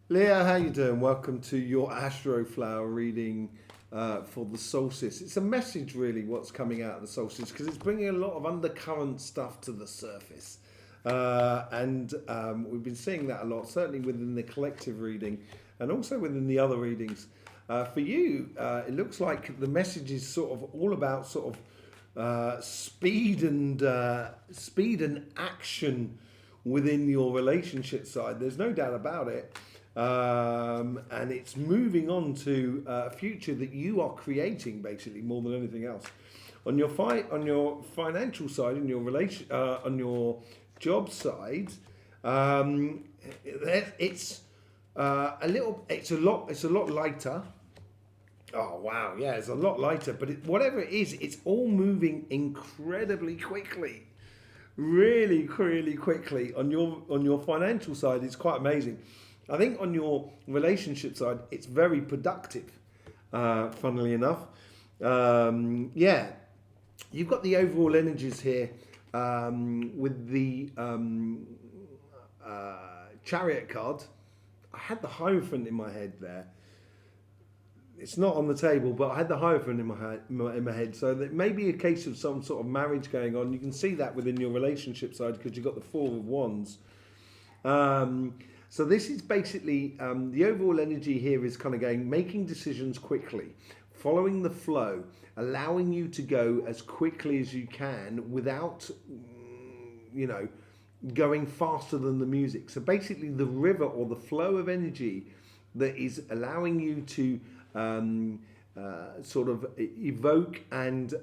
Leah, how you doing? Welcome to your Astroflower reading for the solstice. It's a message, really, what's coming out of the solstice, because it's bringing a lot of undercurrent stuff to the surface. And we've been seeing that a lot, certainly within the collective reading and also within the other readings. For you, it looks like the message is sort of all about sort of speed and action within your relationship side. There's no doubt about it. And it's moving on to a future that you are creating, basically, more than anything else. On your financial side, on your on your job side, um, it's it's a lot lighter. Oh wow, yeah, it's a lot lighter. But whatever it is, it's all moving incredibly quickly, really quickly. On your financial side, it's quite amazing. I think on your relationship side, it's very productive. Funnily enough, yeah, you've got the overall energies here with the chariot card. I had the Hierophant in my head there. It's not on the table, but I had the Hierophant in my head. So that may be a case of some sort of marriage going on. You can see that within your relationship side because you've got the Four of Wands. So this is basically the overall energy here is kind of going, making decisions quickly, following the flow, allowing you to go as quickly as you can without, going faster than the music. So basically the river or the flow of energy that is allowing you to sort of evoke and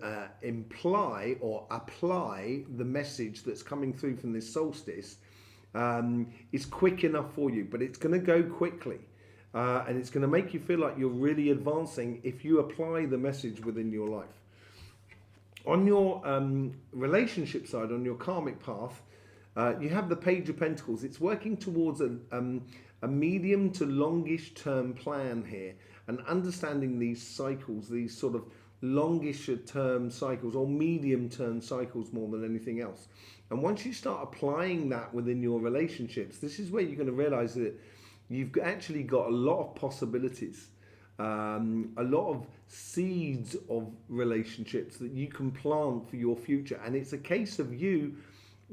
imply or apply the message that's coming through from this solstice is quick enough for you, but it's going to go quickly. And it's going to make you feel like you're really advancing if you apply the message within your life. On your relationship side, on your karmic path, you have the Page of Pentacles. It's working towards a medium to longish term plan here and understanding these cycles, these sort of longish term cycles or medium term cycles more than anything else. And once you start applying that within your relationships, this is where you're going to realize that you've actually got a lot of possibilities, a lot of seeds of relationships that you can plant for your future. And it's a case of you,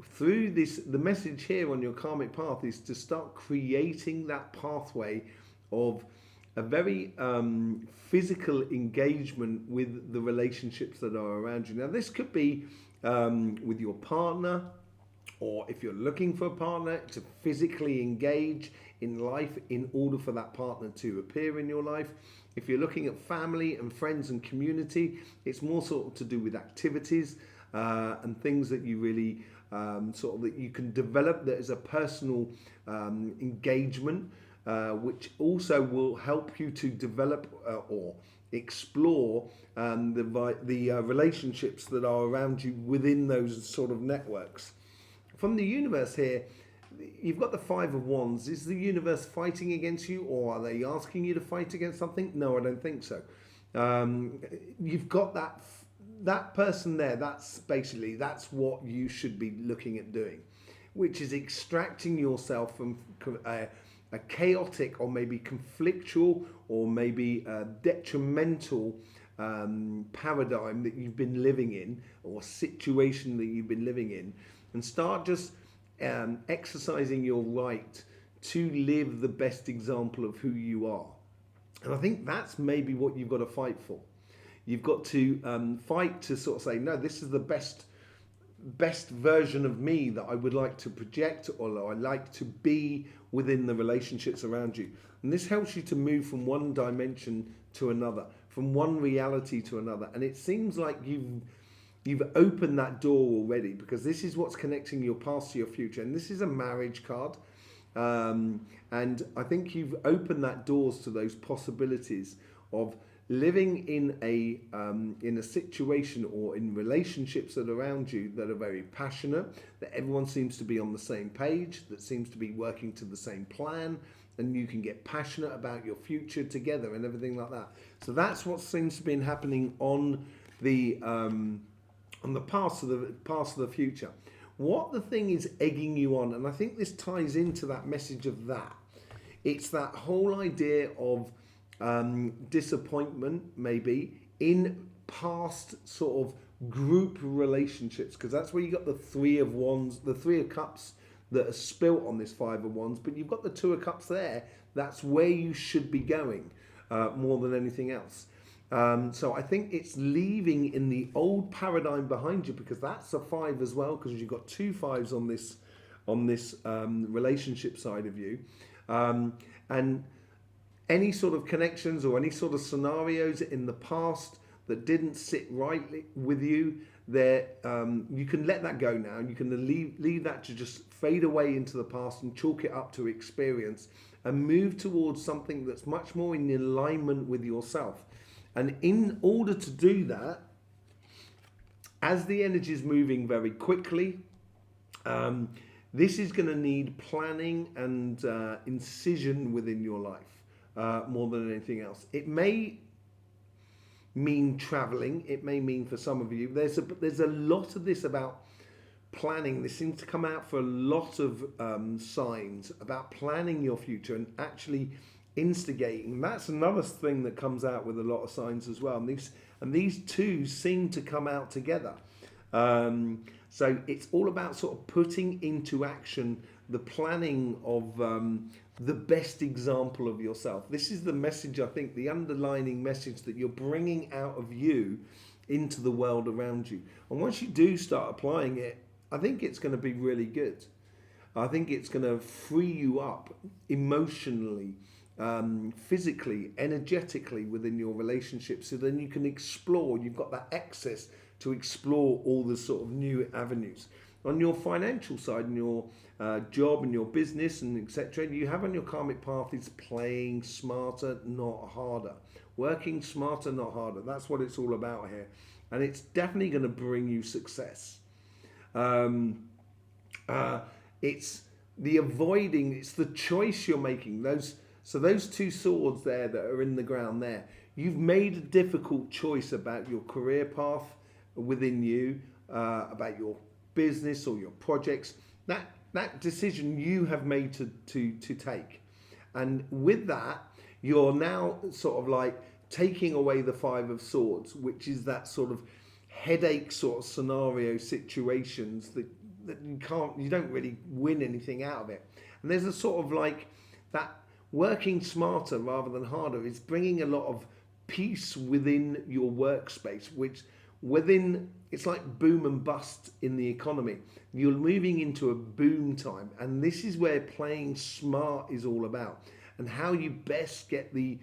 through this, the message here on your karmic path is to start creating that pathway of a very physical engagement with the relationships that are around you. Now, this could be with your partner, or if you're looking for a partner, to physically engage in life in order for that partner to appear in your life. If you're looking at family and friends and community, it's more sort of to do with activities and things that you really sort of that you can develop that is a personal engagement, which also will help you to develop or explore the relationships that are around you within those sort of networks. From the universe here, you've got the Five of Wands. Is the universe fighting against you, or are they asking you to fight against something? No, I don't think so. You've got that person there. That's what you should be looking at doing, which is extracting yourself from a chaotic or maybe conflictual or maybe detrimental paradigm that you've been living in or situation that you've been living in, and start just exercising your right to live the best example of who you are. And I think that's maybe what you've got to fight for. You've got to fight to sort of say, no, this is the best version of me that I would like to project or I like to be within the relationships around you. And this helps you to move from one dimension to another, from one reality to another. And it seems like you've opened that door already, because this is what's connecting your past to your future. And this is a marriage card. And I think you've opened that doors to those possibilities of living in a situation or in relationships that are around you that are very passionate, that everyone seems to be on the same page, that seems to be working to the same plan, and you can get passionate about your future together and everything like that. So that's what seems to be happening on the past of the future. What the thing is egging you on, and I think this ties into that message of that, It's that whole idea of disappointment, maybe, in past sort of group relationships, because that's where you got the Three of Wands, the Three of Cups that are spilt on this Five of Wands, but you've got the Two of Cups there. That's where you should be going more than anything else. So I think it's leaving in the old paradigm behind you, because that's a five as well, because you've got two fives on this relationship side of you, and any sort of connections or any sort of scenarios in the past that didn't sit right with you, there you can let that go now. You can leave that to just fade away into the past and chalk it up to experience and move towards something that's much more in alignment with yourself. And in order to do that, as the energy is moving very quickly, this is going to need planning and incision within your life more than anything else. It may mean traveling. It may mean, for some of you, there's a lot of this about planning. This seems to come out for a lot of signs about planning your future and actually instigating. That's another thing that comes out with a lot of signs as well. And these two seem to come out together. So it's all about sort of putting into action the planning of the best example of yourself. This is the message, I think, the underlining message that you're bringing out of you into the world around you. And once you do start applying it, I think it's going to be really good. I think it's going to free you up emotionally, physically, energetically within your relationship, so then you can explore. You've got that access to explore all the sort of new avenues. On your financial side, and your job and your business and etc., you have on your karmic path is playing smarter, not harder. Working smarter, not harder. That's what it's all about here. And it's definitely going to bring you success. It's the avoiding, it's the choice you're making. Those two swords there that are in the ground there, you've made a difficult choice about your career path within you, about your business or your projects. That decision you have made to take. And with that, you're now sort of like taking away the Five of Swords, which is that sort of headache sort of scenario situations that you don't really win anything out of it. And there's a sort of like that working smarter rather than harder is bringing a lot of peace within your workspace, which it's like boom and bust in the economy. You're moving into a boom time, and this is where playing smart is all about, and how you best get the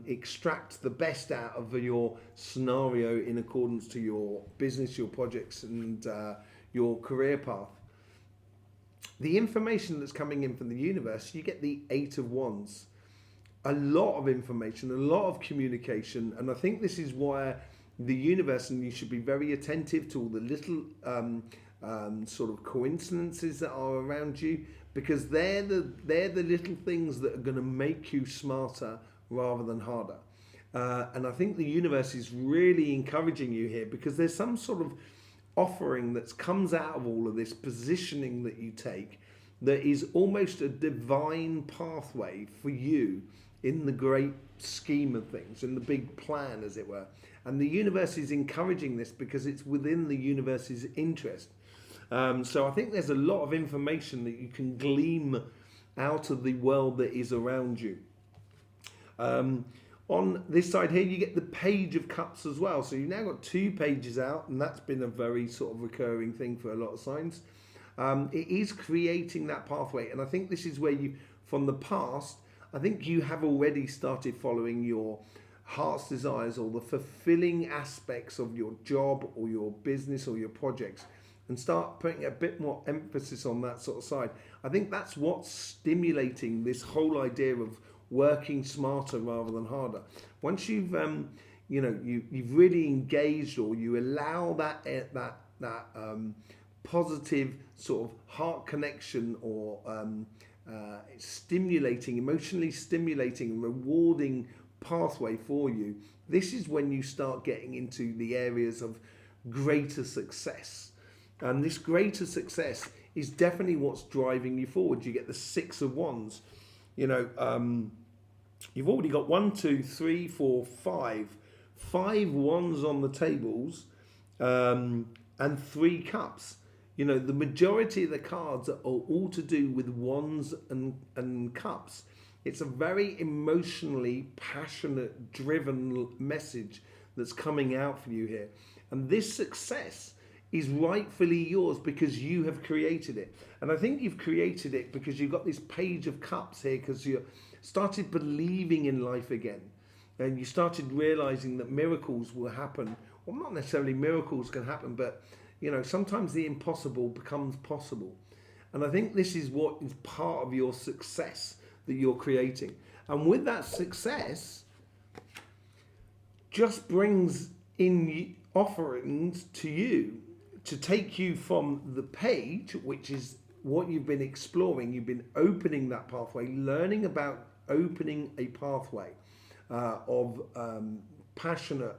extract the best out of your scenario in accordance to your business, your projects, and your career path. The information that's coming in from the universe, you get the Eight of Wands. A lot of information, a lot of communication, and I think this is why the universe, and you should be very attentive to all the little sort of coincidences that are around you, because they're the little things that are going to make you smarter rather than harder. And I think the universe is really encouraging you here, because there's some sort of offering that comes out of all of this positioning that you take that is almost a divine pathway for you in the great scheme of things, in the big plan, as it were. And the universe is encouraging this because it's within the universe's interest. So I think there's a lot of information that you can glean out of the world that is around you. On this side here, you get the Page of Cups as well. So you've now got two pages out, and that's been a very sort of recurring thing for a lot of signs. It is creating that pathway. And I think this is where you, from the past, I think you have already started following your heart's desires or the fulfilling aspects of your job or your business or your projects, and start putting a bit more emphasis on that sort of side. I think that's what's stimulating this whole idea of working smarter rather than harder. Once you've you've really engaged, or you allow that positive sort of heart connection, or stimulating, emotionally stimulating and rewarding pathway for you, this is when you start getting into the areas of greater success. And this greater success is definitely what's driving you forward. You get the Six of Wands. You've already got 1, 2, 3, 4, 5 wands on the tables, and 3 cups. The majority of the cards are all to do with wands and cups. It's a very emotionally passionate, driven message that's coming out for you here. And this success is rightfully yours because you have created it. And I think you've created it because you've got this Page of Cups here because you started believing in life again. And you started realizing that miracles will happen. Well, not necessarily miracles can happen, but sometimes the impossible becomes possible. And I think this is what is part of your success that you're creating. And with that success, just brings in offerings to you to take you from the page, which is what you've been exploring. You've been opening that pathway, learning about opening a pathway of passionate,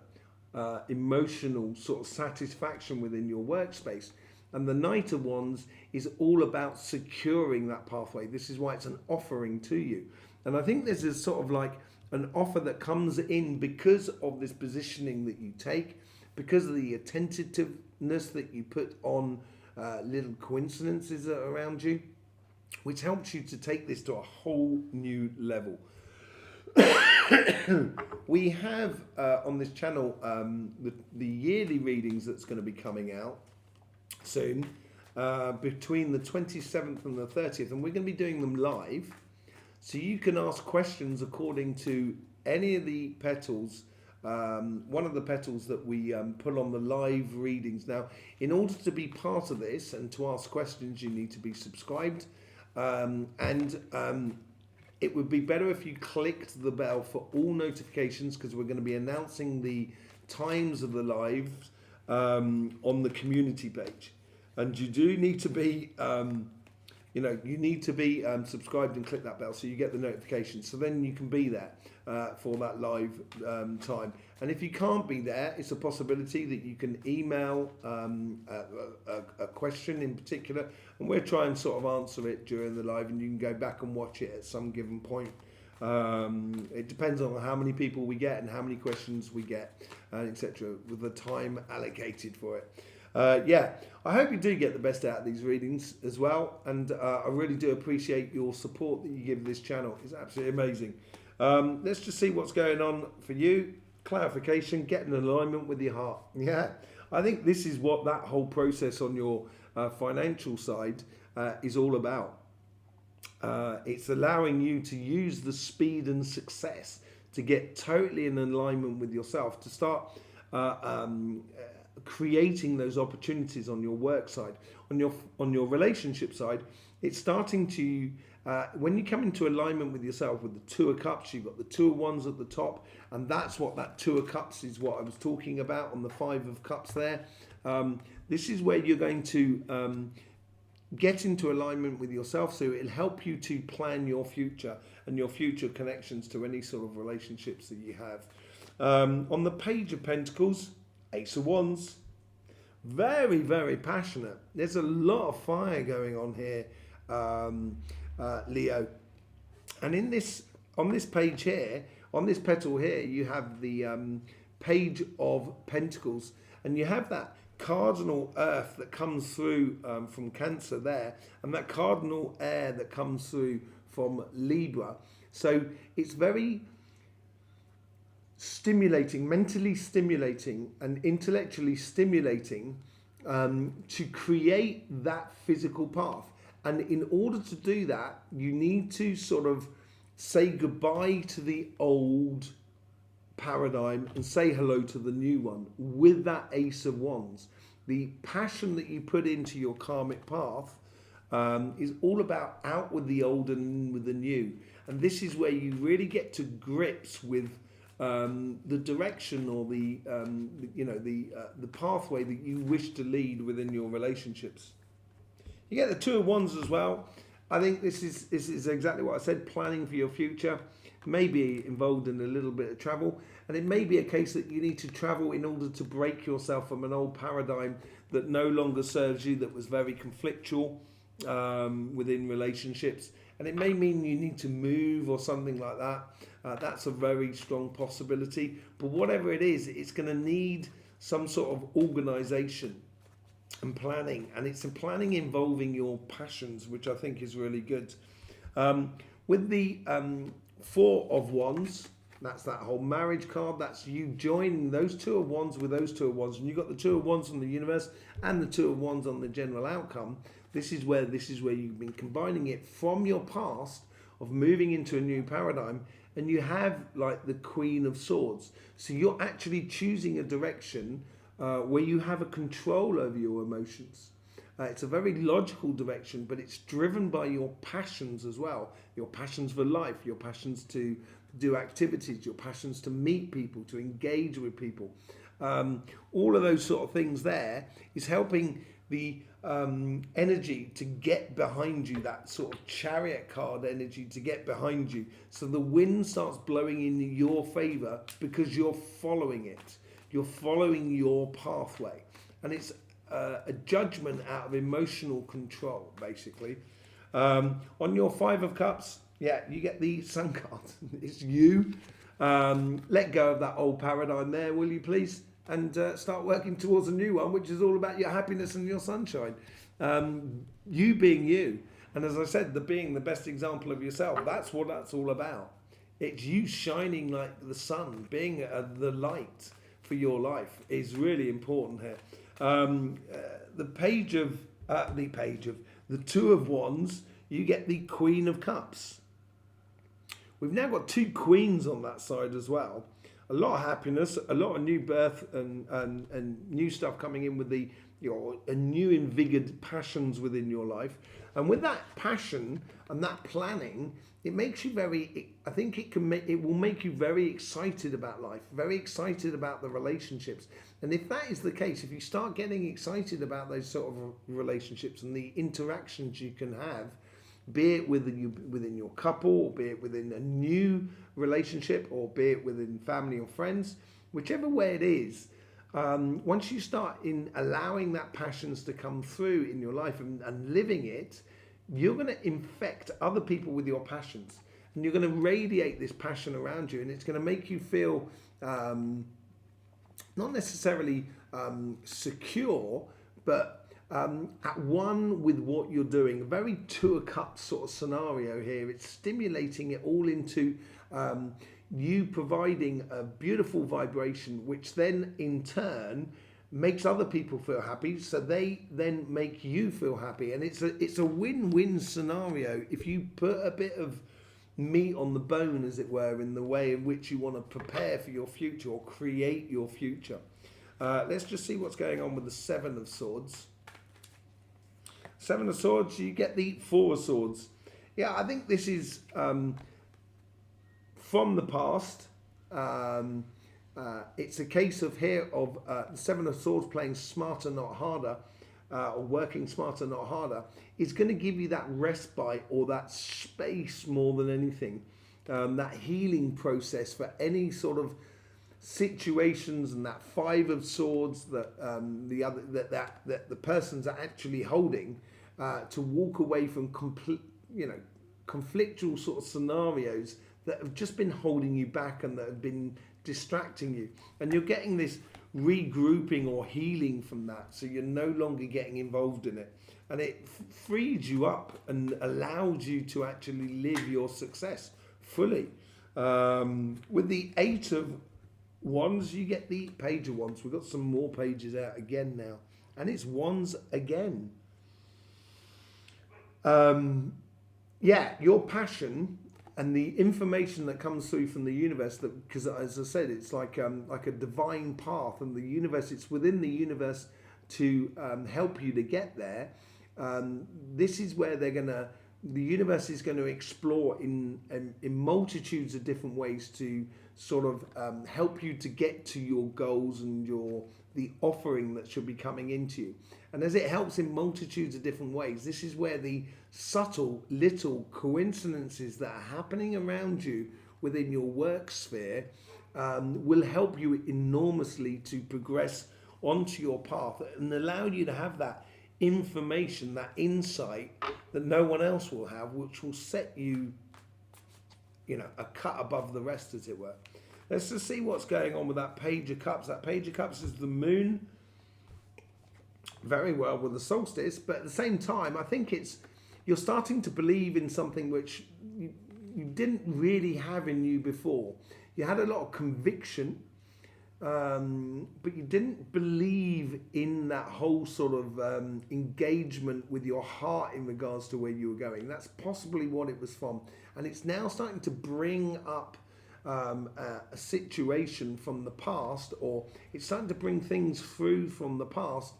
emotional sort of satisfaction within your workspace. And the Knight of Wands is all about securing that pathway. This is why it's an offering to you. And I think this is sort of like an offer that comes in because of this positioning that you take, because of the attentiveness that you put on little coincidences around you, which helps you to take this to a whole new level. We have on this channel the yearly readings that's going to be coming out soon, between the 27th and the 30th, and we're going to be doing them live, so you can ask questions according to any of the petals, one of the petals that we put on the live readings. Now, in order to be part of this and to ask questions, you need to be subscribed, and it would be better if you clicked the bell for all notifications, because we're going to be announcing the times of the lives on the community page. And you do need to be, subscribed and click that bell so you get the notifications. So then you can be there for that live time. And if you can't be there, it's a possibility that you can email a question in particular, and we'll try and sort of answer it during the live, and you can go back and watch it at some given point. It depends on how many people we get and how many questions we get, etc., with the time allocated for it. I hope you do get the best out of these readings as well, and I really do appreciate your support that you give this channel. It's absolutely amazing. Let's just see what's going on for you. Clarification, get in alignment with your heart. I think this is what that whole process on your financial side is all about. It's allowing you to use the speed and success to get totally in alignment with yourself, to start creating those opportunities on your work side. On your relationship side, it's starting to when you come into alignment with yourself with the Two of Cups, you've got the Two of Wands at the top, and that's what that Two of Cups is, what I was talking about on the Five of Cups there. This is where you're going to get into alignment with yourself, so it'll help you to plan your future and your future connections to any sort of relationships that you have. On the Page of Pentacles, Ace of Wands, very, very passionate. There's a lot of fire going on here, Leo. And on this page here, on this petal here, you have the Page of Pentacles, and you have that cardinal earth that comes through from Cancer there, and that cardinal air that comes through from Libra. So it's very stimulating, mentally stimulating and intellectually stimulating to create that physical path. And in order to do that, you need to sort of say goodbye to the old paradigm and say hello to the new one with that Ace of Wands. The passion that you put into your karmic path is all about out with the old and in with the new. And this is where you really get to grips with the direction or the pathway that you wish to lead within your relationships. You get the Two of Wands as well. I think this is exactly what I said, planning for your future, maybe involved in a little bit of travel, and it may be a case that you need to travel in order to break yourself from an old paradigm that no longer serves you, that was very conflictual within relationships, and it may mean you need to move or something like that. That's a very strong possibility. But whatever it is, it's going to need some sort of organization and planning, and it's a planning involving your passions, which I think is really good. With the Four of Wands, that's that whole marriage card. That's you joining those Two of Wands with those Two of Wands, and you've got the Two of Wands on the universe and the Two of Wands on the general outcome. This is where you've been combining it from your past of moving into a new paradigm, and you have like the Queen of Swords. So you're actually choosing a direction where you have a control over your emotions. It's a very logical direction, but it's driven by your passions as well. Your passions for life, your passions to do activities, your passions to meet people, to engage with people. All of those sort of things there is helping the energy to get behind you, that sort of Chariot card energy to get behind you. So the wind starts blowing in your favor because you're following it. You're following your pathway. And it's a judgment out of emotional control, basically. On your Five of Cups, yeah, you get the Sun card. It's you. Let go of that old paradigm there, will you please? And start working towards a new one, which is all about your happiness and your sunshine. You being you. And as I said, being the best example of yourself, that's what that's all about. It's you shining like the sun, being the light for your life is really important here. The Two of Wands, you get the Queen of Cups. We've now got two queens on that side as well. A lot of happiness, a lot of new birth and new stuff coming in with a new invigorated passions within your life. And with that passion and that planning, it makes you it will make you very excited about life, very excited about the relationships. And if that is the case, if you start getting excited about those sort of relationships and the interactions you can have, be it within your couple, or be it within a new relationship, or be it within family or friends, whichever way it is, once you start in allowing that passions to come through in your life and living it, you're going to infect other people with your passions, and you're going to radiate this passion around you, and it's going to make you feel not necessarily secure, but at one with what you're doing. A very Two of Cups sort of scenario here. It's stimulating it all into you providing a beautiful vibration, which then in turn makes other people feel happy, so they then make you feel happy. And it's a win-win scenario if you put a bit of meat on the bone, as it were, in the way in which you want to prepare for your future or create your future. Let's just see what's going on with the Seven of Swords. Seven of Swords, you get the Four of Swords. Yeah, I think this is from the past. It's a case of here of the Seven of Swords playing smarter, not harder, or working smarter, not harder. It's going to give you that respite or that space more than anything. That healing process for any sort of situations, and that Five of Swords that that the person's actually holding, to walk away from conflictual sort of scenarios that have just been holding you back and that have been distracting you, and you're getting this regrouping or healing from that, so you're no longer getting involved in it, and it frees you up and allows you to actually live your success fully. With the Eight of Wands, you get the Page of Wands. We've got some more pages out again now, and it's Wands again. Your passion and the information that comes through from the universe, that, because as I said, it's like a divine path, and the universe, it's within the universe to help you to get there. This is where the universe is going to explore in multitudes of different ways to sort of help you to get to your goals and the offering that should be coming into you. And as it helps in multitudes of different ways, this is where the subtle little coincidences that are happening around you within your work sphere will help you enormously to progress onto your path and allow you to have that information, that insight that no one else will have, which will set you, you know, a cut above the rest, as it were. Let's just see what's going on with that Page of Cups. That Page of Cups is the moon. Very well with the solstice, but at the same time, I think it's, you're starting to believe in something which you didn't really have in you before. You had a lot of conviction, but you didn't believe in that whole sort of engagement with your heart in regards to where you were going. That's possibly what it was from. And it's now starting to bring up a situation from the past, or it's starting to bring things through from the past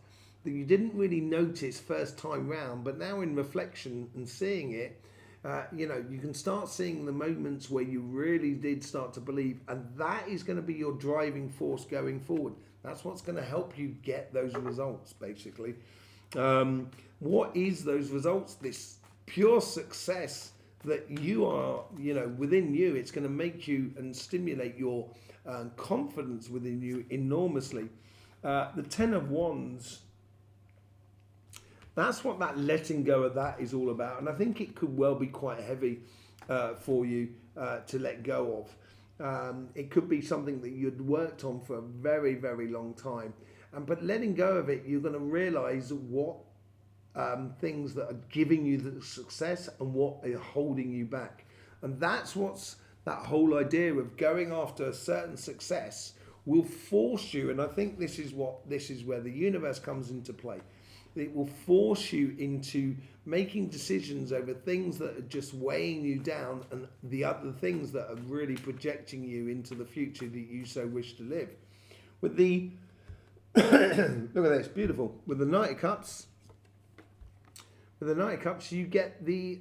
that you didn't really notice first time round, but now in reflection and seeing it, you know, you can start seeing the moments where you really did start to believe, and that is going to be your driving force going forward. That's what's going to help you get those results, basically. What is those results? This pure success that you are, you know, within you. It's going to make you and stimulate your confidence within you enormously. The Ten of Wands, that's what that letting go of that is all about. And I think it could well be quite heavy for you to let go of. It could be something that you'd worked on for a very, very long time. But letting go of it, you're going to realize what things that are giving you the success and what are holding you back. And that's what's that whole idea of going after a certain success will force you. And I think this is where the universe comes into play. It will force you into making decisions over things that are just weighing you down and the other things that are really projecting you into the future that you so wish to live. With the, look at this, beautiful. With the Knight of Cups, you get the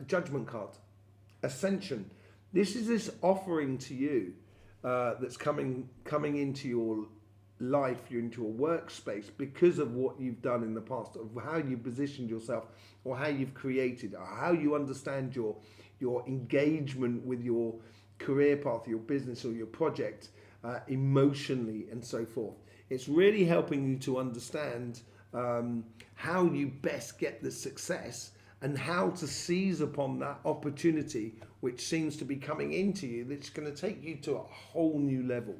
Judgment card, Ascension. This is this offering to you that's coming into your life, into your workspace, because of what you've done in the past, of how you positioned yourself, or how you've created, or how you understand your engagement with your career path, your business, or your project emotionally, and so forth. It's really helping you to understand how you best get the success and how to seize upon that opportunity which seems to be coming into you, that's going to take you to a whole new level,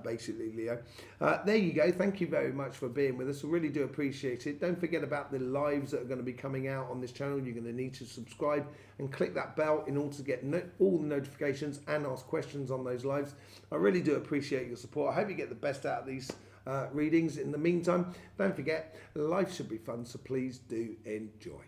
basically, Leo. There you go. Thank you very much for being with us. I really do appreciate it. Don't forget about the lives that are going to be coming out on this channel. You're going to need to subscribe and click that bell in order to get all the notifications and ask questions on those lives. I really do appreciate your support. I hope you get the best out of these readings. In the meantime, don't forget, life should be fun, so please do enjoy.